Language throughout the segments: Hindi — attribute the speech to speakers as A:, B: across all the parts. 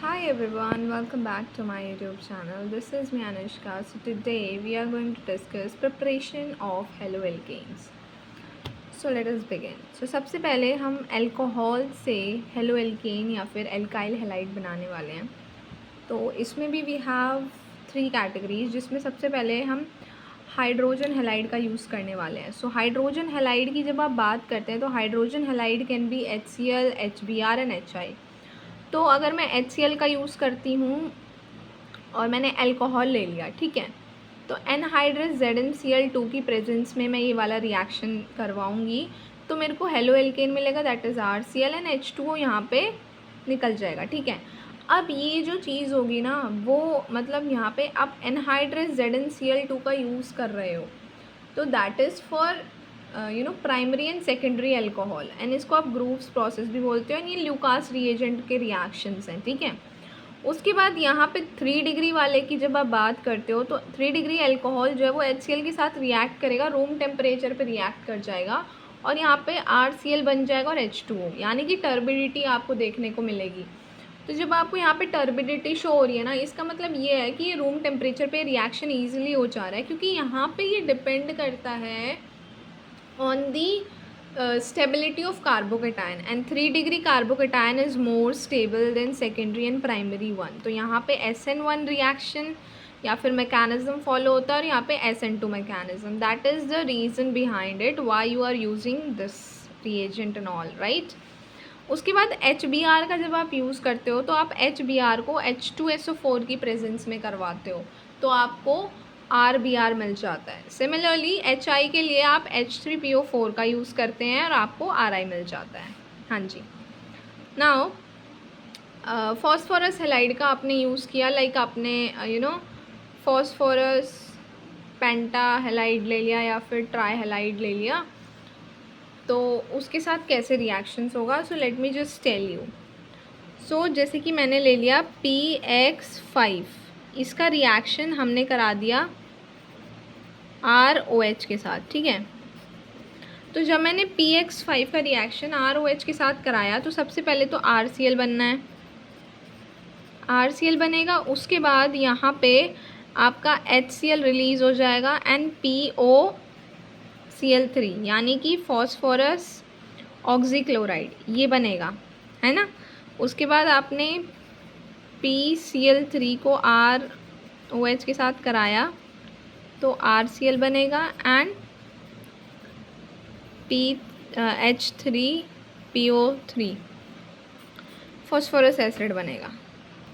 A: Hi everyone, welcome back to my YouTube channel. This is me Anushka. So today we are going to discuss preparation of halo alkanes. So let us begin. So सबसे पहले हम अल्कोहल से हेलो एल्केन या फिर एल्काइल हैलाइड बनाने वाले हैं. तो इसमें भी वी हैव 3 कैटेगरीज, जिसमें सबसे पहले हम हाइड्रोजन हैलाइड का यूज़ करने वाले हैं. सो हाइड्रोजन हैलाइड की जब आप बात करते हैं तो hydrogen halide can be HCl, HBr and HI. तो अगर मैं HCl का यूज़ करती हूँ और मैंने अल्कोहल ले लिया, ठीक है, तो एनहाइड्रस ZnCl2 की प्रेजेंस में मैं ये वाला रिएक्शन करवाऊँगी तो मेरे को हेलो एल्केन मिलेगा, that is RCl, and H2O यहाँ पे निकल जाएगा. ठीक है, अब ये जो चीज़ होगी ना, वो मतलब यहाँ पे आप एनहाइड्रस ZnCl2 का यूज़ कर रहे हो, तो that is for primary and secondary alcohol, and इसको आप ग्रूव्स प्रोसेस भी बोलते हो, एंड ये ल्यूकास रिएजेंट के रिएक्शंस हैं. ठीक है, उसके बाद यहाँ पे 3 डिग्री वाले की जब आप बात करते हो तो 3 डिग्री अल्कोहल जो है वो HCl के साथ रिएक्ट करेगा, रूम टेम्परेचर पे रिएक्ट कर जाएगा और यहाँ पे RCl बन जाएगा और H2O, यानी कि टर्बिडिटी आपको देखने को मिलेगी. तो जब आपको यहाँ पे टर्बिडिटी शो हो रही है ना, इसका मतलब ये है कि ये रूम टेम्परेचर पे रिएक्शन ईजिली हो जा रहा है, क्योंकि यहाँ पे ये डिपेंड करता है on the stability of carbocation, and 3 degree carbocation is more stable than secondary and primary one. तो यहाँ पे SN1 reaction या फिर mechanism follow होता है और यहाँ पे SN2 mechanism. That is the reason behind it why you are using this reagent and all, right? उसके बाद HBr का जब आप यूज़ करते हो तो आप HBr को H2SO4 की प्रेजेंस में करवाते हो तो आपको RBr मिल जाता है. सिमिलरली HI के लिए आप H3PO4 का यूज़ करते हैं और आपको RI मिल जाता है. हाँ जी. नाउ फॉस्फोरस हैलाइड का आपने यूज़ किया, लाइक आपने फॉस्फोरस पेंटा हैलाइड ले लिया या फिर ट्राई हैलाइड ले लिया, तो उसके साथ कैसे रिएक्शंस होगा. So let me just tell you. So जैसे कि मैंने ले लिया PX5, इसका रिएक्शन हमने करा दिया ROH के साथ. ठीक है, तो जब मैंने PX5 का रिएक्शन ROH के साथ कराया तो सबसे पहले तो RCl बनना है, RCl बनेगा. उसके बाद यहाँ पे आपका HCl रिलीज़ हो जाएगा एंड POCl3 यानी कि फॉस्फोरस ऑक्सीक्लोराइड ये बनेगा, है ना. उसके बाद आपने PCl3 को ROH के साथ कराया तो RCl बनेगा एंड H3PO3 फॉस्फोरस एसिड बनेगा,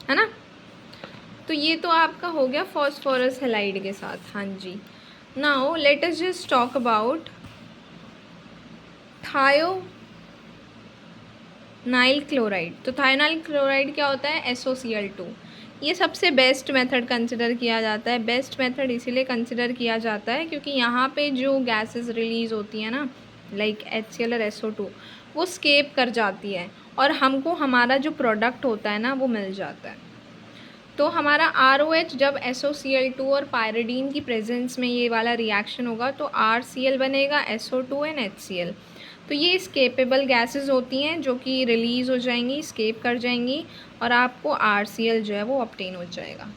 A: है ना. तो ये तो आपका हो गया फॉस्फोरस हैलाइड के साथ. हाँ जी. Now let us just talk about thionyl chloride. तो थायोनाइल क्लोराइड क्या होता है? SOCl2. ये सबसे बेस्ट मेथड कंसिडर किया जाता है. बेस्ट मेथड इसीलिए कंसिडर किया जाता है क्योंकि यहाँ पे जो गैसेस रिलीज़ होती हैं ना, लाइक HCl और SO2, वो स्केप कर जाती है और हमको हमारा जो प्रोडक्ट होता है ना वो मिल जाता है. तो हमारा ROH जब SOCl2 और पायरिडीन की प्रेजेंस में ये वाला रिएक्शन होगा तो RCl बनेगा, SO2 एंड HCl. तो ये स्केपेबल गैसेस होती हैं जो कि रिलीज़ हो जाएंगी, स्केप कर जाएंगी और आपको RCl जो है वो ऑब्टेन हो जाएगा.